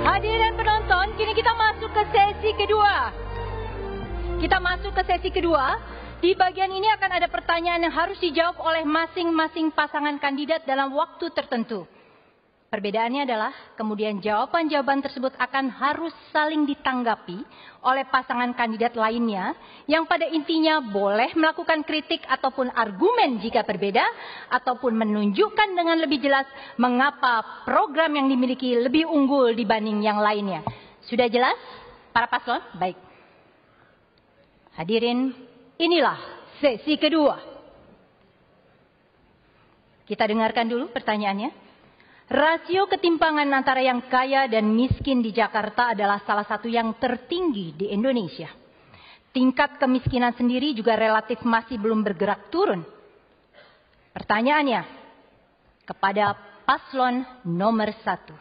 Hadirin penonton, kini kita masuk ke sesi kedua. Di bagian ini akan ada pertanyaan yang harus dijawab oleh masing-masing pasangan kandidat dalam waktu tertentu. Perbedaannya adalah kemudian jawaban-jawaban tersebut akan harus saling ditanggapi oleh pasangan kandidat lainnya yang pada intinya boleh melakukan kritik ataupun argumen jika berbeda ataupun menunjukkan dengan lebih jelas mengapa program yang dimiliki lebih unggul dibanding yang lainnya. Sudah jelas para paslon? Baik. Hadirin, inilah sesi kedua. Kita dengarkan dulu pertanyaannya. Rasio ketimpangan antara yang kaya dan miskin di Jakarta adalah salah satu yang tertinggi di Indonesia. Tingkat kemiskinan sendiri juga relatif masih belum bergerak turun. Pertanyaannya kepada paslon nomor 1.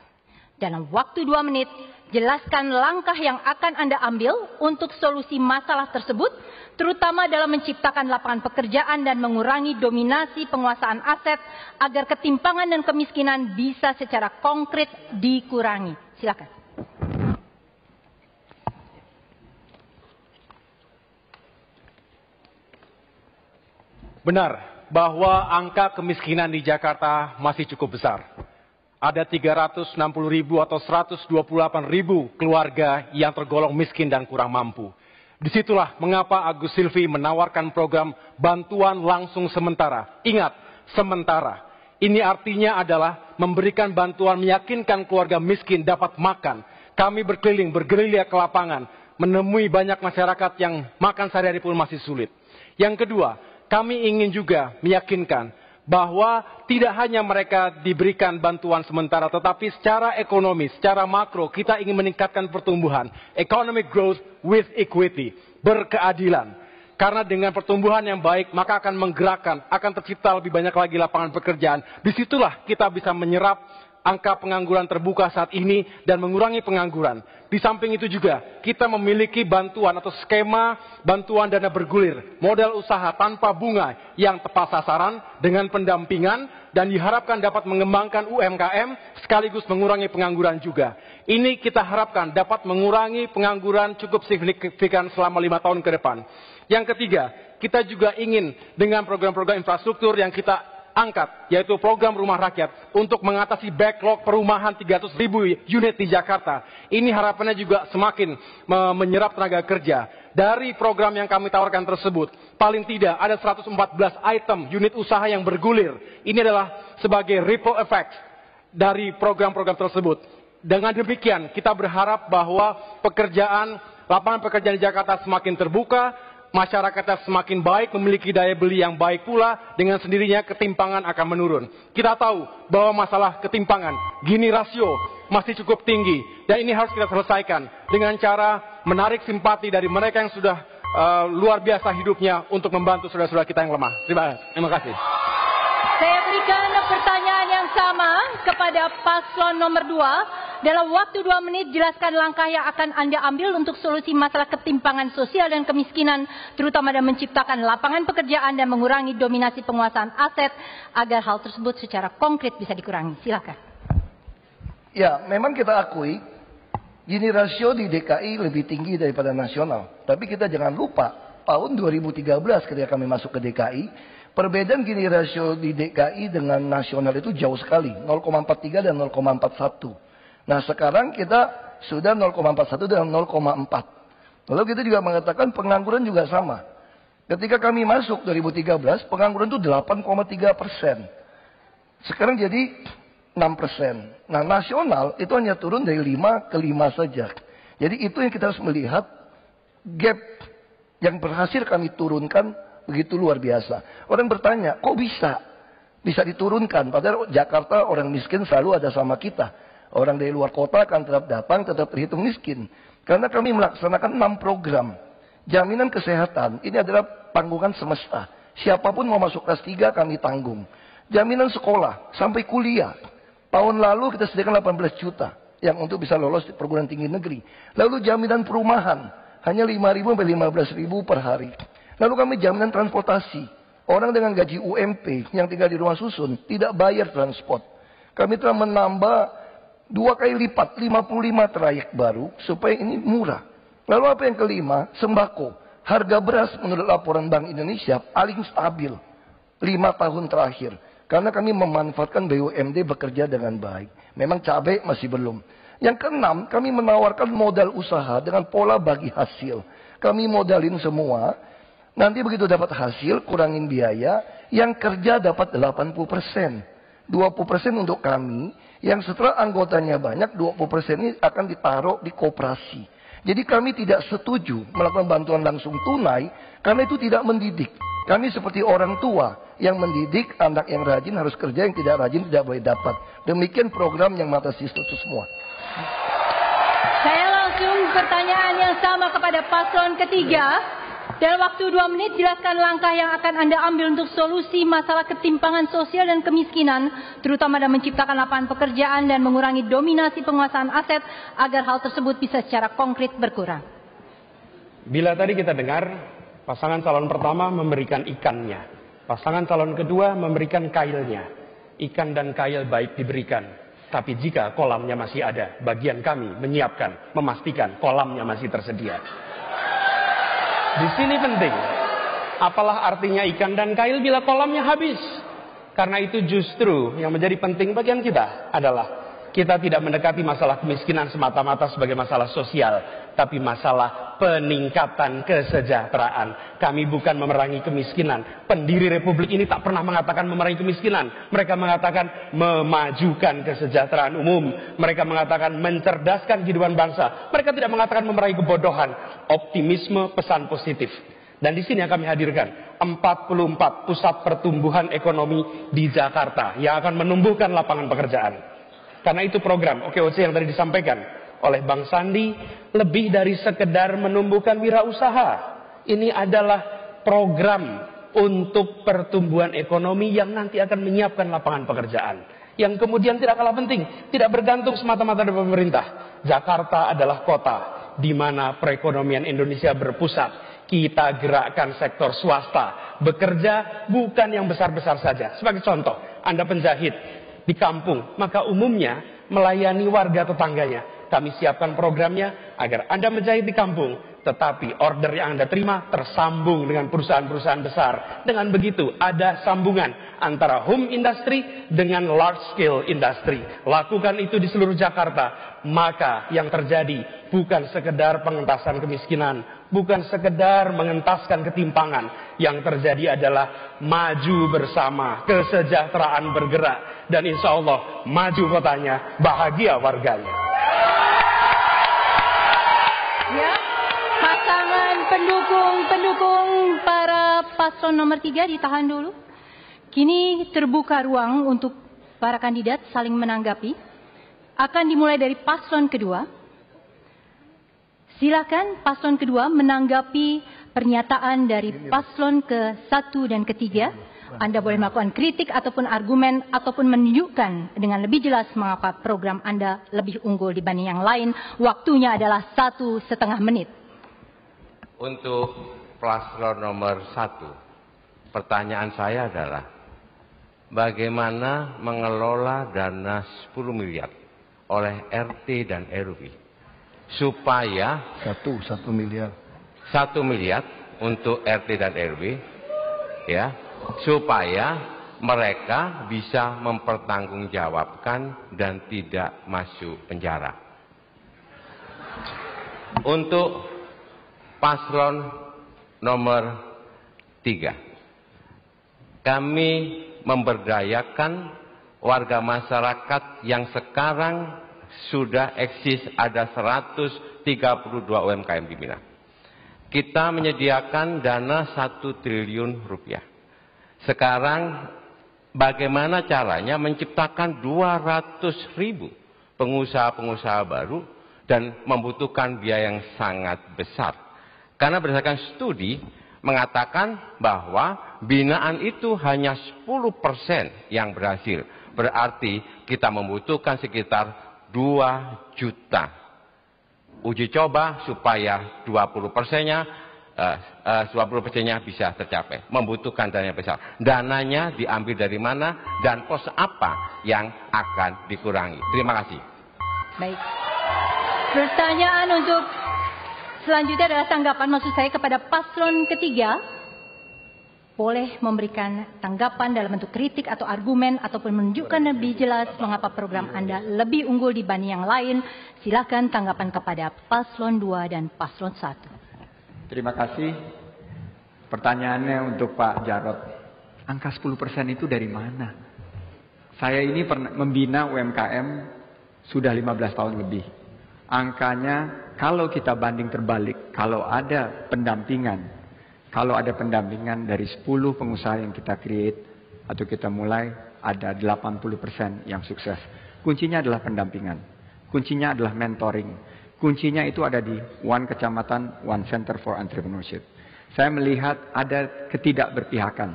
Dalam waktu 2 menit, jelaskan langkah yang akan Anda ambil untuk solusi masalah tersebut, terutama dalam menciptakan lapangan pekerjaan dan mengurangi dominasi penguasaan aset agar ketimpangan dan kemiskinan bisa secara konkret dikurangi. Silakan. Benar bahwa angka kemiskinan di Jakarta masih cukup besar. Ada 360.000 atau 128.000 keluarga yang tergolong miskin dan kurang mampu. Disitulah mengapa Agus Silvi menawarkan program bantuan langsung sementara. Ingat, sementara. Ini artinya adalah memberikan bantuan meyakinkan keluarga miskin dapat makan. Kami berkeliling, bergerilya ke lapangan, menemui banyak masyarakat yang makan sehari-hari pun masih sulit. Yang kedua, kami ingin juga meyakinkan bahwa tidak hanya mereka diberikan bantuan sementara, tetapi secara ekonomi, secara makro, kita ingin meningkatkan pertumbuhan. Economic growth with equity, berkeadilan. Karena dengan pertumbuhan yang baik, maka akan menggerakkan, akan tercipta lebih banyak lagi lapangan pekerjaan. Disitulah kita bisa menyerap angka pengangguran terbuka saat ini dan mengurangi pengangguran. Di samping itu juga kita memiliki bantuan atau skema bantuan dana bergulir, modal usaha tanpa bunga yang tepat sasaran dengan pendampingan dan diharapkan dapat mengembangkan UMKM sekaligus mengurangi pengangguran juga. Ini kita harapkan dapat mengurangi pengangguran cukup signifikan selama 5 tahun ke depan. Yang ketiga, kita juga ingin dengan program-program infrastruktur yang kita angkat, yaitu program rumah rakyat untuk mengatasi backlog perumahan 300.000 unit di Jakarta. Ini harapannya juga semakin menyerap tenaga kerja. Dari program yang kami tawarkan tersebut, paling tidak ada 114 item unit usaha yang bergulir. Ini adalah sebagai ripple effect dari program-program tersebut. Dengan demikian, kita berharap bahwa lapangan pekerjaan di Jakarta semakin terbuka, masyarakatnya semakin baik, memiliki daya beli yang baik pula, dengan sendirinya ketimpangan akan menurun. Kita tahu bahwa masalah ketimpangan, Gini rasio, masih cukup tinggi. Dan ini harus kita selesaikan dengan cara menarik simpati dari mereka yang sudah luar biasa hidupnya untuk membantu saudara-saudara kita yang lemah. Terima kasih. Saya berikan pertanyaan yang sama kepada paslon nomor 2. Dalam waktu 2 menit, jelaskan langkah yang akan Anda ambil untuk solusi masalah ketimpangan sosial dan kemiskinan, terutama dalam menciptakan lapangan pekerjaan dan mengurangi dominasi penguasaan aset, agar hal tersebut secara konkret bisa dikurangi. Silakan. Ya, memang kita akui, Gini rasio di DKI lebih tinggi daripada nasional. Tapi kita jangan lupa, tahun 2013 ketika kami masuk ke DKI, perbedaan Gini rasio di DKI dengan nasional itu jauh sekali, 0,43 dan 0,41. Nah sekarang kita sudah 0,41 dan 0,4. Lalu kita juga mengatakan pengangguran juga sama. Ketika kami masuk 2013, pengangguran itu 8,3%. Sekarang jadi 6%. Nah nasional itu hanya turun dari 5 ke 5 saja. Jadi itu yang kita harus melihat, gap yang berhasil kami turunkan begitu luar biasa. Orang bertanya, kok bisa? Bisa diturunkan, padahal Jakarta orang miskin selalu ada sama kita. Orang dari luar kota akan tetap datang, tetap terhitung miskin. Karena kami melaksanakan 6 program. Jaminan kesehatan, ini adalah tanggungan semesta. Siapapun mau masuk kelas 3 kami tanggung. Jaminan sekolah, sampai kuliah. Tahun lalu kita sediakan 18 juta. Yang untuk bisa lolos di perguruan tinggi negeri. Lalu jaminan perumahan, hanya 5.000 sampai 15.000 per hari. Lalu kami jaminan transportasi. Orang dengan gaji UMP yang tinggal di rumah susun, tidak bayar transport. Kami telah menambah 2 kali lipat, 55 trayek baru supaya ini murah. Lalu apa yang kelima? Sembako. Harga beras menurut laporan Bank Indonesia paling stabil 5 tahun terakhir. Karena kami memanfaatkan BUMD bekerja dengan baik. Memang cabai masih belum. Yang keenam, kami menawarkan modal usaha dengan pola bagi hasil. Kami modalin semua. Nanti begitu dapat hasil, kurangin biaya. Yang kerja dapat 80%. 20% untuk kami. Yang setelah anggotanya banyak, 20% ini akan ditaruh di koperasi. Jadi kami tidak setuju melakukan bantuan langsung tunai. Karena itu tidak mendidik. Kami seperti orang tua yang mendidik anak yang rajin harus kerja, yang tidak rajin tidak boleh dapat. Demikian program yang mengatasi itu semua. Saya langsung pertanyaan yang sama kepada paslon ketiga. Dalam waktu 2 menit, jelaskan langkah yang akan Anda ambil untuk solusi masalah ketimpangan sosial dan kemiskinan, terutama dalam menciptakan lapangan pekerjaan dan mengurangi dominasi penguasaan aset agar hal tersebut bisa secara konkret berkurang. Bila tadi kita dengar, pasangan calon pertama memberikan ikannya, pasangan calon kedua memberikan kailnya. Ikan dan kail baik diberikan, tapi jika kolamnya masih ada, bagian kami menyiapkan, memastikan kolamnya masih tersedia. Di sini penting, apalah artinya ikan dan kail bila kolamnya habis? Karena itu justru yang menjadi penting bagian kita adalah kita tidak mendekati masalah kemiskinan semata-mata sebagai masalah sosial, tapi masalah peningkatan kesejahteraan. Kami bukan memerangi kemiskinan. Pendiri Republik ini tak pernah mengatakan memerangi kemiskinan. Mereka mengatakan memajukan kesejahteraan umum. Mereka mengatakan mencerdaskan kehidupan bangsa. Mereka tidak mengatakan memerangi kebodohan. Optimisme, pesan positif. Dan di sini yang kami hadirkan 44 pusat pertumbuhan ekonomi di Jakarta yang akan menumbuhkan lapangan pekerjaan. Karena itu program OKOC yang tadi disampaikan oleh Bang Sandi lebih dari sekedar menumbuhkan wirausaha. Ini adalah program untuk pertumbuhan ekonomi yang nanti akan menyiapkan lapangan pekerjaan. Yang kemudian tidak kalah penting, tidak bergantung semata-mata dari pemerintah. Jakarta adalah kota di mana perekonomian Indonesia berpusat. Kita gerakkan sektor swasta, bekerja bukan yang besar-besar saja. Sebagai contoh, Anda penjahit di kampung, maka umumnya melayani warga tetangganya. Kami siapkan programnya agar Anda menjahit di kampung, tetapi order yang Anda terima tersambung dengan perusahaan-perusahaan besar. Dengan begitu ada sambungan antara home industry dengan large scale industry. Lakukan itu di seluruh Jakarta, maka yang terjadi bukan sekedar pengentasan kemiskinan, bukan sekedar mengentaskan ketimpangan. Yang terjadi adalah maju bersama, kesejahteraan bergerak, dan insya Allah maju kotanya, bahagia warganya. Ya, pasangan pendukung para paslon nomor 3 ditahan dulu. Kini terbuka ruang untuk para kandidat saling menanggapi. Akan dimulai dari paslon kedua. Silakan paslon kedua menanggapi pernyataan dari paslon ke-1 dan ke-3. Anda boleh melakukan kritik ataupun argumen ataupun menunjukkan dengan lebih jelas mengapa program Anda lebih unggul dibanding yang lain. Waktunya adalah 1,5 menit. Untuk paslon nomor 1, pertanyaan saya adalah bagaimana mengelola dana 10 miliar oleh RT dan RW supaya 1 miliar 1 miliar untuk RT dan RW, ya, supaya mereka bisa mempertanggungjawabkan dan tidak masuk penjara. Untuk paslon nomor 3, kami memberdayakan warga masyarakat yang sekarang sudah eksis, ada 132 UMKM pimpinan. Kita menyediakan dana 1 triliun rupiah. Sekarang bagaimana caranya menciptakan 200.000 pengusaha-pengusaha baru dan membutuhkan biaya yang sangat besar. Karena berdasarkan studi mengatakan bahwa binaan itu hanya 10% yang berhasil. Berarti kita membutuhkan sekitar 2 juta uji coba supaya 20%-nya bisa tercapai. Membutuhkan dana besar. Dananya diambil dari mana dan pos apa yang akan dikurangi. Terima kasih. Baik. Pertanyaan untuk selanjutnya adalah tanggapan maksud saya kepada paslon ketiga. Boleh memberikan tanggapan dalam bentuk kritik atau argumen ataupun menunjukkan lebih jelas mengapa program Anda lebih unggul dibanding yang lain. Silakan tanggapan kepada paslon 2 dan paslon 1. Terima kasih. Pertanyaannya untuk Pak Jarod. Angka 10% itu dari mana? Saya ini pernah membina UMKM sudah 15 tahun lebih. Angkanya kalau kita banding terbalik, kalau ada pendampingan dari 10 pengusaha yang kita create atau kita mulai, ada 80% yang sukses. Kuncinya adalah pendampingan. Kuncinya adalah mentoring. Kuncinya itu ada di One Kecamatan, One Center for Entrepreneurship. Saya melihat ada ketidakberpihakan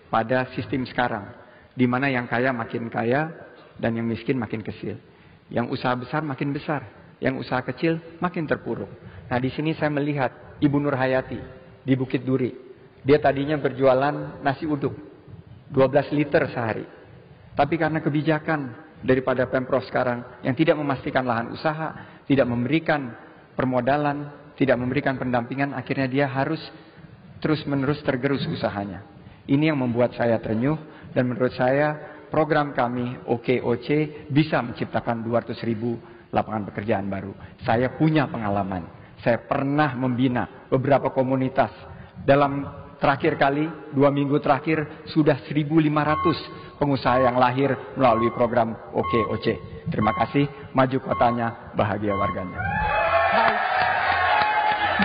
pada sistem sekarang, di mana yang kaya makin kaya dan yang miskin makin kecil. Yang usaha besar makin besar, yang usaha kecil makin terpuruk. Nah, di sini saya melihat Ibu Nur Hayati di Bukit Duri. Dia tadinya berjualan nasi uduk 12 liter sehari. Tapi karena kebijakan daripada Pemprov sekarang yang tidak memastikan lahan usaha, tidak memberikan permodalan, tidak memberikan pendampingan, akhirnya dia harus terus-menerus tergerus usahanya. Ini yang membuat saya terenyuh, dan menurut saya program kami OKOC bisa menciptakan 200.000 lapangan pekerjaan baru. Saya punya pengalaman. Saya pernah membina beberapa komunitas. Dalam terakhir kali, 2 minggu terakhir, sudah 1.500 pengusaha yang lahir melalui program OKOC. Terima kasih, maju kotanya, bahagia warganya.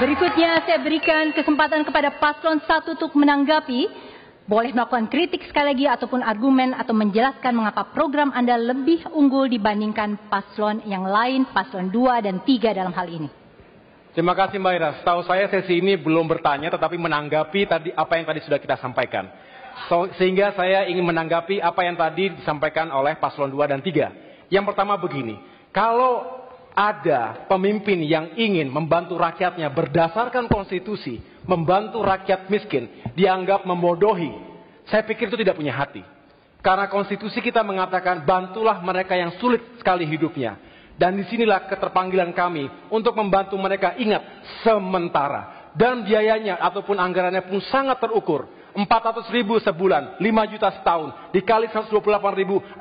Berikutnya saya berikan kesempatan kepada paslon 1 untuk menanggapi. Boleh melakukan kritik sekali lagi ataupun argumen atau menjelaskan mengapa program Anda lebih unggul dibandingkan paslon yang lain, paslon 2 dan 3 dalam hal ini. Terima kasih Mbak Ira. Setahu saya sesi ini belum bertanya tetapi menanggapi apa yang tadi sudah kita sampaikan. Sehingga saya ingin menanggapi apa yang tadi disampaikan oleh paslon 2 dan 3. Yang pertama begini, kalau ada pemimpin yang ingin membantu rakyatnya berdasarkan konstitusi, membantu rakyat miskin, dianggap membodohi, saya pikir itu tidak punya hati. Karena konstitusi kita mengatakan bantulah mereka yang sulit sekali hidupnya. Dan disinilah keterpanggilan kami untuk membantu mereka. Ingat, sementara. Dan biayanya ataupun anggarannya pun sangat terukur. 400.000 sebulan, 5 juta setahun, dikali 128.650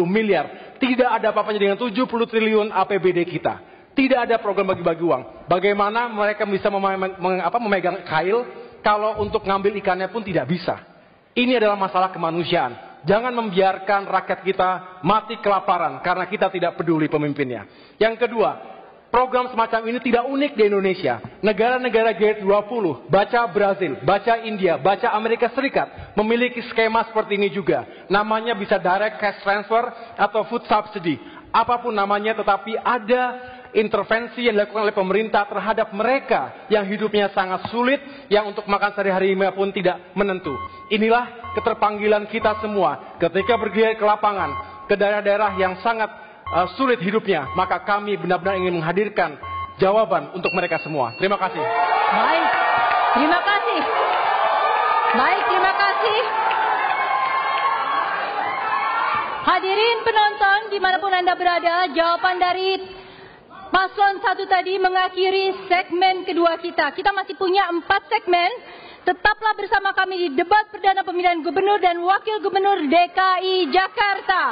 miliar. Tidak ada apa-apanya dengan 70 triliun APBD kita. Tidak ada program bagi-bagi uang. Bagaimana mereka bisa memegang kail kalau untuk ngambil ikannya pun tidak bisa. Ini adalah masalah kemanusiaan. Jangan membiarkan rakyat kita mati kelaparan karena kita tidak peduli pemimpinnya. Yang kedua, program semacam ini tidak unik di Indonesia. Negara-negara G20, baca Brazil, baca India, baca Amerika Serikat, memiliki skema seperti ini juga. Namanya bisa direct cash transfer atau food subsidy. Apapun namanya, tetapi ada intervensi yang dilakukan oleh pemerintah terhadap mereka yang hidupnya sangat sulit, yang untuk makan sehari-hari pun tidak menentu. Inilah keterpanggilan kita semua ketika pergi ke lapangan, ke daerah-daerah yang sangat sulit hidupnya, maka kami benar-benar ingin menghadirkan jawaban untuk mereka semua. Terima kasih. Baik, terima kasih. Baik, terima kasih. Hadirin penonton dimanapun Anda berada, jawaban dari paslon 1 tadi mengakhiri segmen kedua kita. Kita masih punya 4 segmen. Tetaplah bersama kami di debat perdana pemilihan gubernur dan wakil gubernur DKI Jakarta.